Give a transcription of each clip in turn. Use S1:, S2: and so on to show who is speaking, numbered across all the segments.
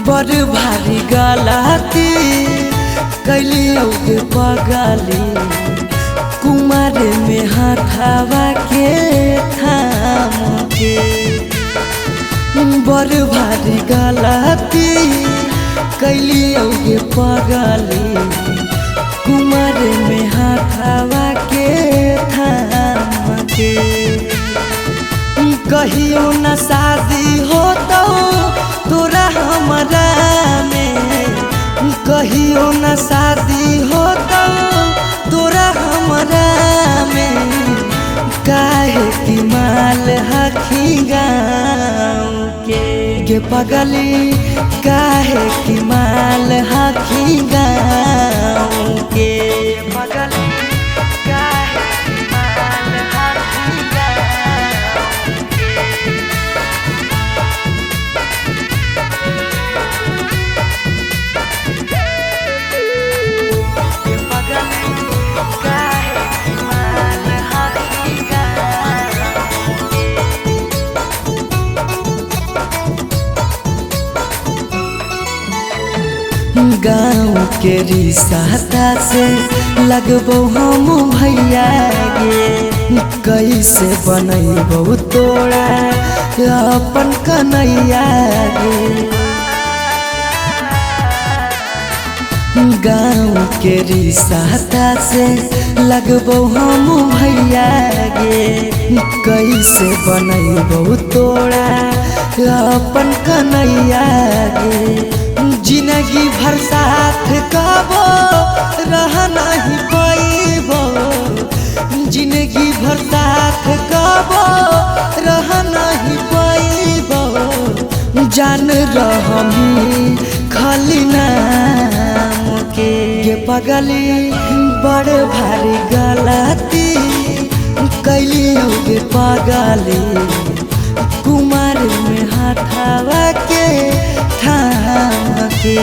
S1: बड़ भारी गलती कैलियो गे पगली कुमार में हाथावा के थाम के। बड़ भारी गलती कैलियो गे पगली कुमार में हाथावा के थाम के। कहियो न शादी हो तो तोरा हमरा में, कहियो न शादी हो तो तोरा हमरा में। काहे की माल हखी गाँव के पगली, काहे की माल हखी गाँव के पगली। गाँव के रिश्ता से लगबो हम भैया गे, कैसे बनैबो तोरा अपन कन्हैया गे। गाँव के रिश्ता से लगबो हम भैया गे, कैसे बनैबो तोरा अपन कन्हैया गे। जिंदगी भर साथ कबो रह नहीं पाइबो, जिंदगी भर साथ कबो रह नहीं पाइबो। जान रहमी खाली नाम के पगली, बड़ भारी गलती कैलियो गे पगली कुमार में हाथावा के थाम के।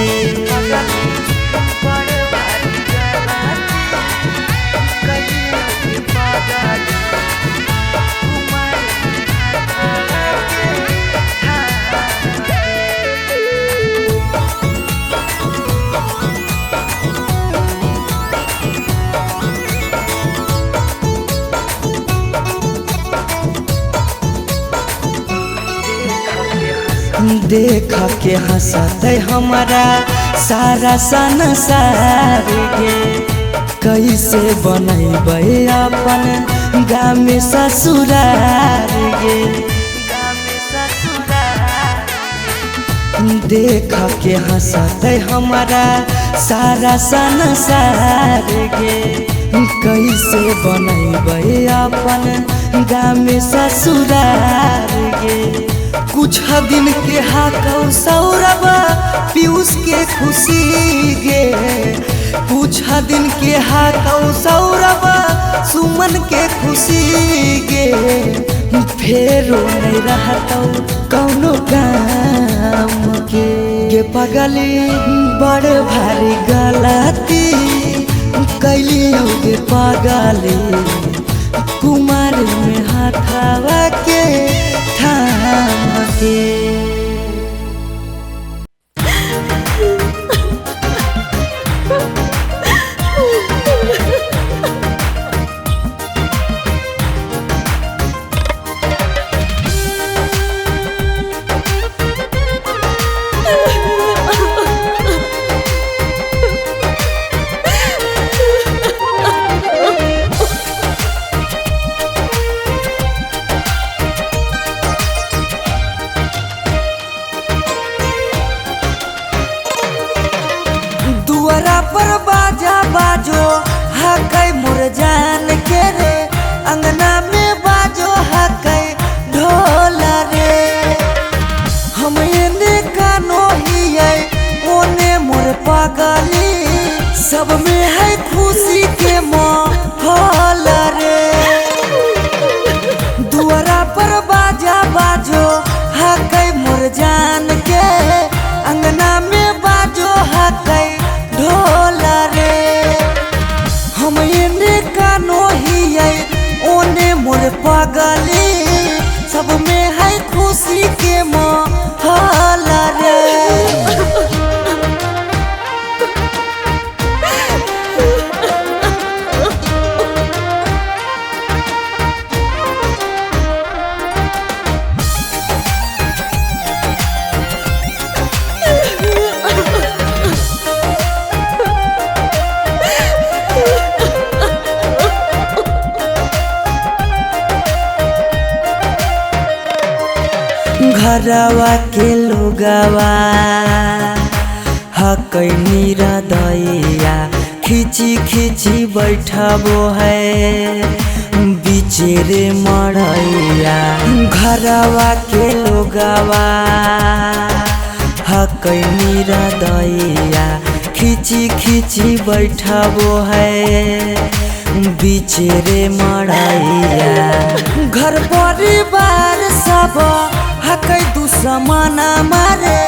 S1: देख के हंसते हमारा सारा संसार गे, कैसे बनैबे अपन गाँव में ससुरार गे। देख के हंसते हमारा सारा संसार गे, कैसे बनैबे अपन गाँव में ससुरार गे। कुछ दिन के हाकौ सौरभ पीयूष के खुशी गे, कुछ दिन के हाकौ सौरभ सुमन के खुशी गे। फेरो नहीं रहतौ कौनो काम के पगली, बड़ भारी गलती कैलियो गे पगली कुमार में हाथावा के थाम के। बाजो हकै मोर जान के रे, अंगना में बाजो हकै ढोल रे। हम एने कानो हियै ओने मोर पगली, सब में है खुशी के माहौल रे। दुआरा पर बाजा बाजो हकै मोर जान के, अंगना में बाजो हकै ढोल रे। हम एने कानो हियै ओने मोर पगली, सब में है खुशी के माहौल रे। घरवा के लोगवा हकै निरदैया खिची खिची बैठबो है बिचेरे मड़ैया। घरवा के लोगवा हकै निरदैया खिची खिची बैठबो है बिचेरे मड़ैया। घर परिवार सब हकै दुश्मना मारे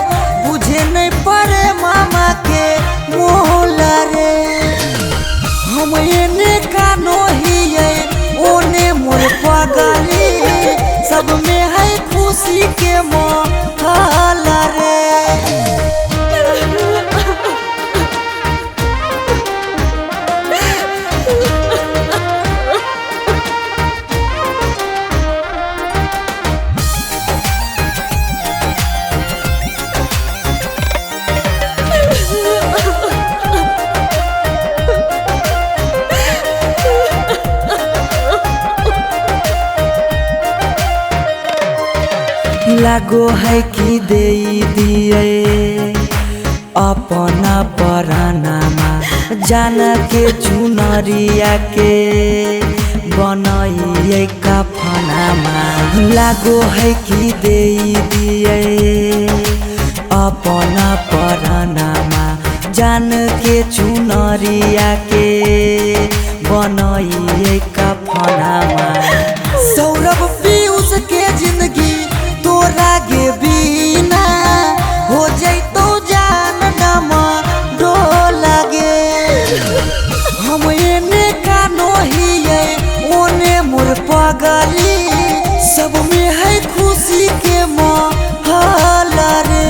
S1: बुझे नहीं पड़े मामा के मोहल रे। हम एने कानो हिये ओने मोर पगली सब में है खुशी के मोहल रे। लागो है कि दे दिए अपना परानामा जान के चुनरिया के बनाइए कफनामा। लागो है कि दे दिए अपना परानामा जान के चुनरिया के बनाइए कफनामा। सौरभ पीयूष के जिंदगी तोरा गे बिना हो जैतो जान नमा डोला गे। हम एने कानो हिये ओने मोर पगली सब में है खुशी के माहौल रे।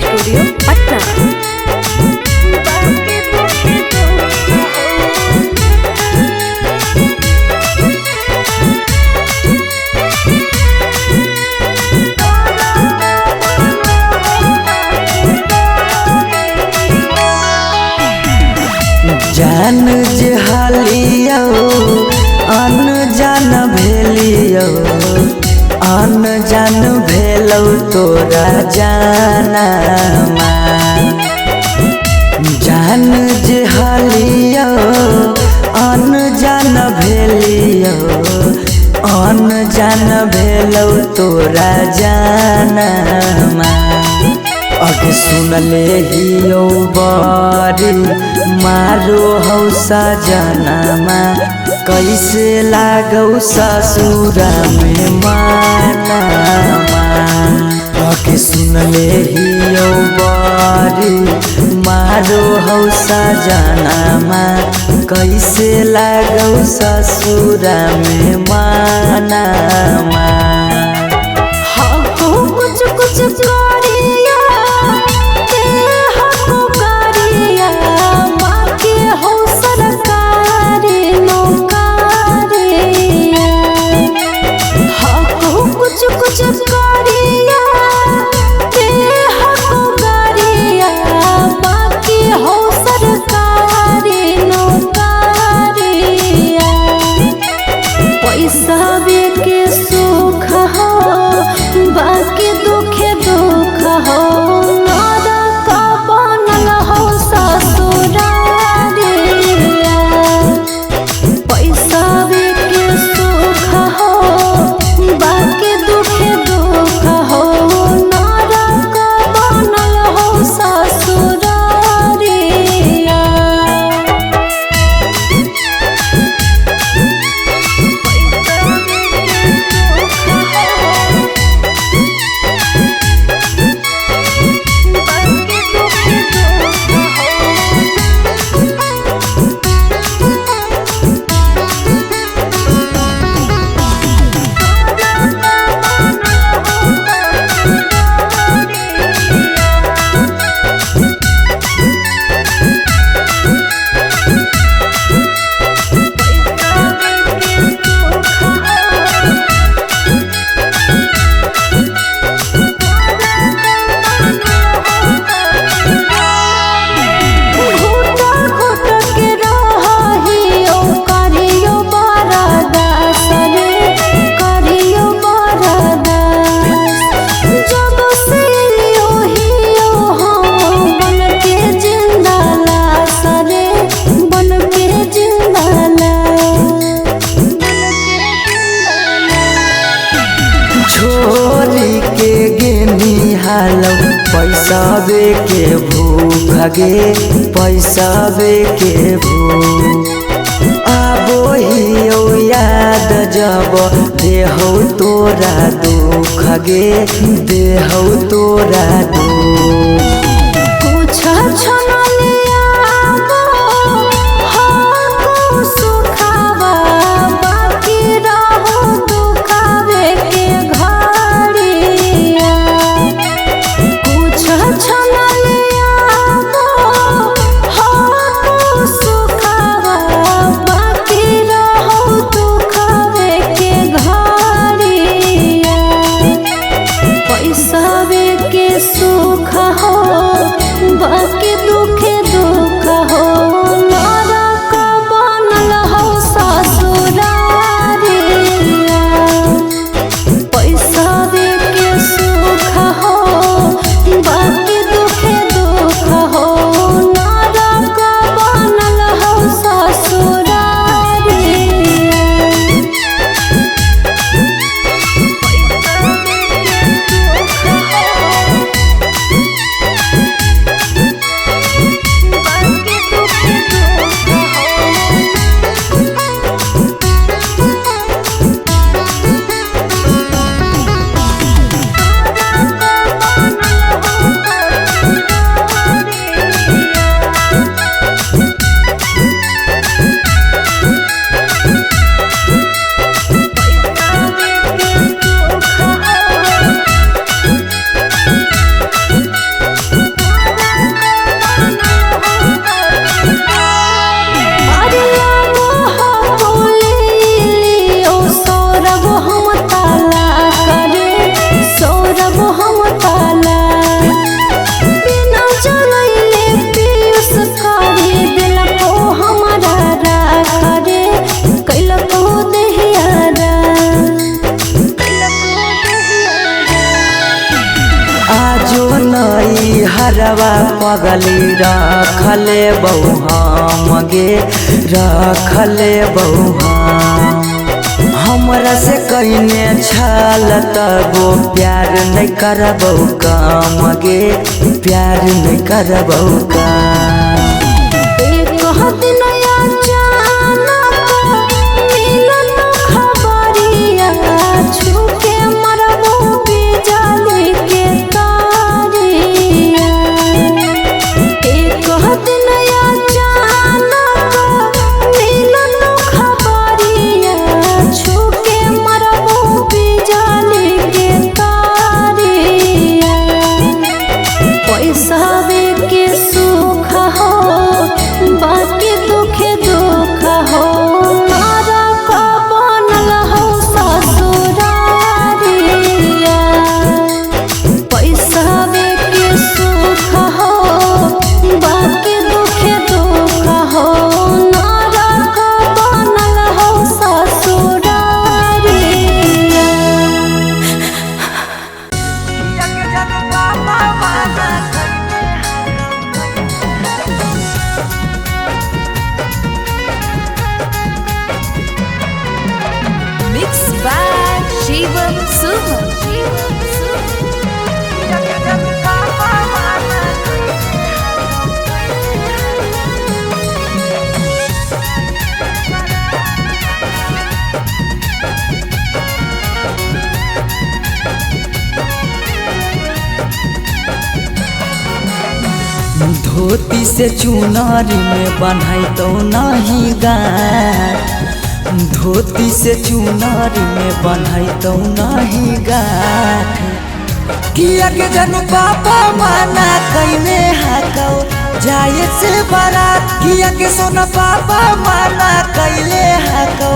S2: स्टूडियो पटना।
S1: जान जे हालियो अनजान भेलियो अनजान भेलौ तोरा जानमा। जान जे हालियो अनजान भेलियो अनजान भेलौ तोरा जानमा। अगे सुनले हियो बारी मारो हौ सजनमा कैसे लागौ ससुरा में मानमा। अगे सुनले हियो बारी मारो हौ सजनमा कैसे लागौ ससुरा में मानमा।
S2: कुछ कुछ करिया कुछ करिया ते हको गरिया बाकी हो सरकारी नौकरिया। पैसा के सुख हो बाकी दुखे दुख
S1: खालो पैसावे के भूख गे पैसावे के भूख आबो हियो याद जब देहौ तोरा दुख गे देहौ तोरा दुख
S2: कुछ छनलिया हो सुखावा बाकी रहो दुखावे के घड़िया कुछ छनलिया हो सुखावा बाकी रहो दुखावे के घड़िया पैसावे के सुख हो बाकी दुखे दुख हो नरक बनल हो ससुरारिया पैसावे के सुख हो बाकी दुखे दुख हो नरक बनल हो ससुरारिया
S1: हरवा पगली रखले बहु हम गे रखले बहु हमरा से कइने छल तबो प्यार नहीं करबौ काम गे प्यार नहीं करबौ काम
S2: एक दिन अचानक मिलन खबरिया छूके मरबो बिजली के तारिया एक दिन अचानक मिलन खबरिया छूके मरबो बिजली के तारिया पैसावे के सुख हो बाकी दुखे दुख हो नरक बनल हो ससुरारिया पैसावे के सुख हो बाकी दुखे दुख हो नरक बनल हो ससुरारिया
S3: Mixed by Shivam Suham.
S1: धोती से चुनारी में बन्हाई तो नहीं गाठ धोती से चुनारी में बन्हाई तो नहीं गाठ किया के जनु पापा माना कइने हाकौ जाए से बारात किया के सोना पापा माना कइले हाकौ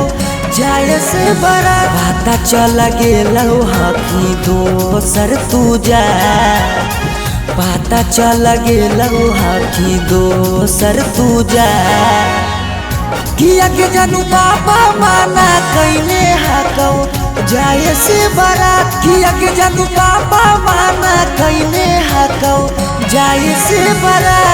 S1: जाए से बारात पता चल गेलौ हकी दोसर तू जा पता चल गेलौ हकी दोसर तू जा किया के जानू पापा माना कइने हाकौ जाए से बारात किया के जानू पापा माना कइने हाकौ जाए से बारात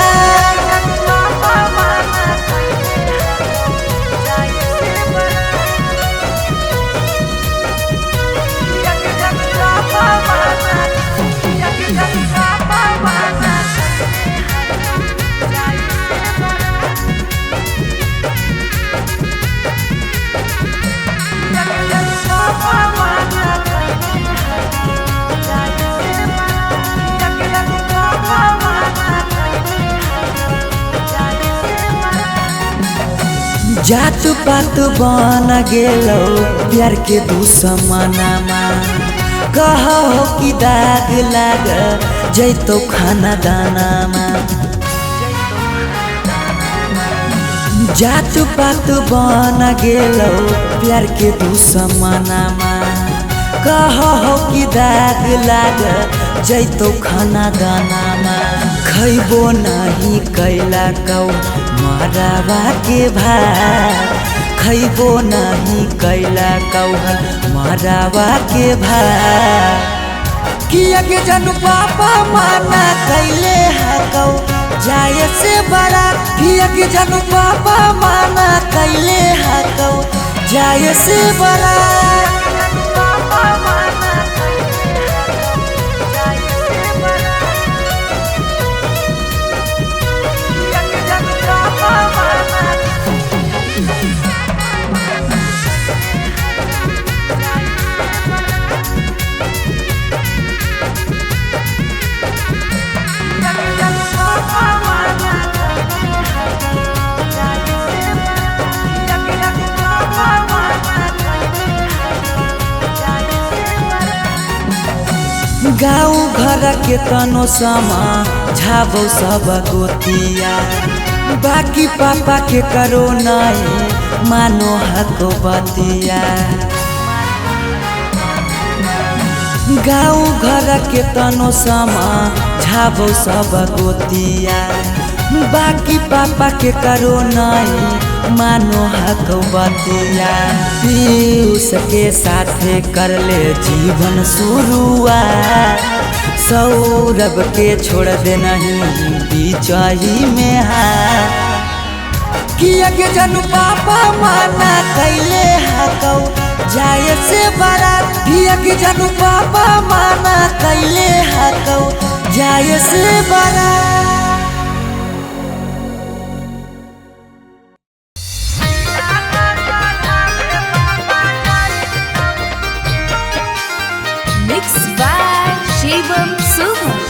S3: Yeah.
S1: जात पात बन गेलो प्यार के दुश्मनामा कहो कि दाग लाग जैतो खाना दानामा जात पात बन गेलो प्यार के दुश्मनामा कहो कि दाग लाग जैतो खाना दानामा खैबो नहीं कैला कौ मरावा के भात खैबो नहीं कैला कौ मरावा के भात किया के जानू पापा माना कैले हकौ जाए से बड़ा किया के जानू पापा माना कैले हकौ जाए से बड़ा गाँव घर के तनो समा झाबो सब गोतिया बाकी पापा के करो नहीं मानो हको बतिया गाँव घर के तनो समा झाबो सब गोतिया बाकी पापा के करो नहीं मानो हक बतिया पीयूष के साथे कर ले जीवन शुरुआत सौरभ के छोड़ दे नहीं बीचही में हाथ किया के जानू पापा माना कैले हकौ जाए से बड़ा किया के जानू पापा माना कैले हकौ जाए से बड़ा
S3: शिवम सुमन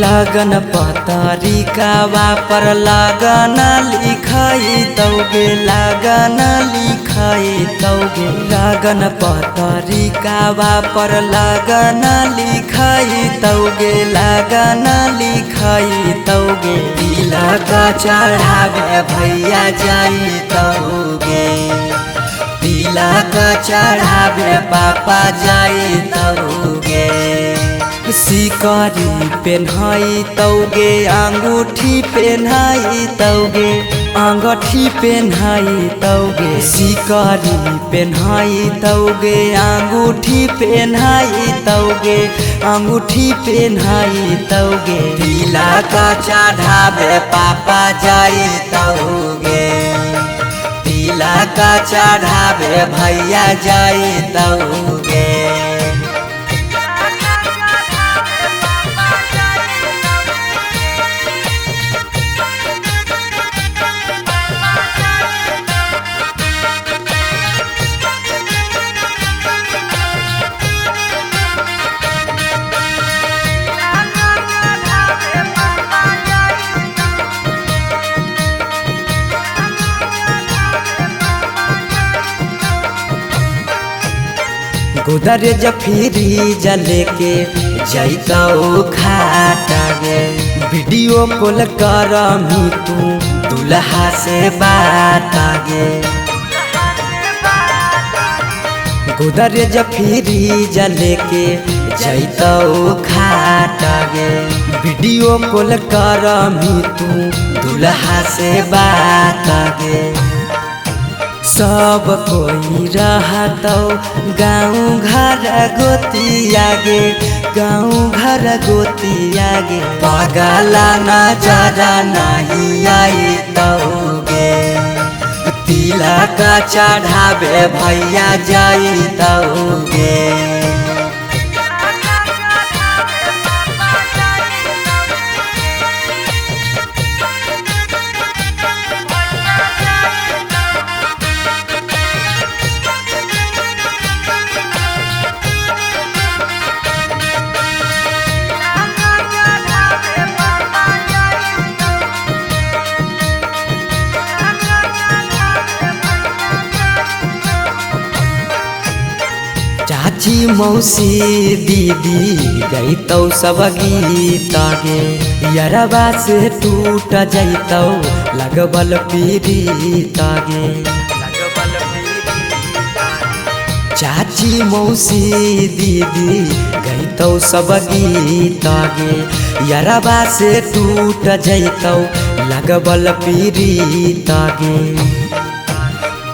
S1: लगन पतरिकावा पर लगन लिखाई तौगे लगन लिखाई तौगे लगन पतरिकावा पर लगन लिखाई तौगे लगन लिखाई तौगे तिलक चढ़ावे भैया जाई तौगे तिलक चढ़ावे पापा जाई तौगे सिकरी पेन्हाई तौगे अंगूठी पेन्हाई तौगे अंगूठी पेन्हाई तौगे सिकरी पेन्हाई तौगे अंगूठी पेन्हाई तौगे अंगूठी पेन्हाई तौगे तिलक चढ़ावे पापा जाई तौगे तिलक चढ़ावे भैया जाई तौगे उधर जफीरी जले के जैतौ खाटा गे वीडियो कॉल कर मी तू दुल्हा से बात गे उधर जफीरी जले के जैतौ खाटा गे वीडियो कॉल कर मी तू दुल्हा से बात गे सब कोई रहतौ गाँव घर गोतिया गे गाँव घर गोतिया गे पगला नजर नहीं आई तौगे तिलक चढ़ावे भैया जाई तौगे चाची मौसी दीदी गईतौ सब गीत गे यरबा से टूट जैतौ लगबल पीड़ित गे चाची मौसी दीदी गईतौ सब गीत गे यरबा से टूट जैतौ लगबल पीड़ित गे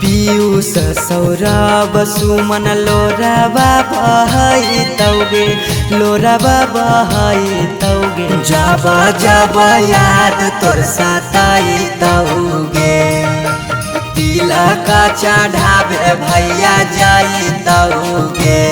S1: पीयूष सौरभ सुमन लोरबा बहैतौगे लोरबा बहैतौगे जब जब याद तोर सताइतौगे तिलक चढ़ावे भैया जाइतौगे।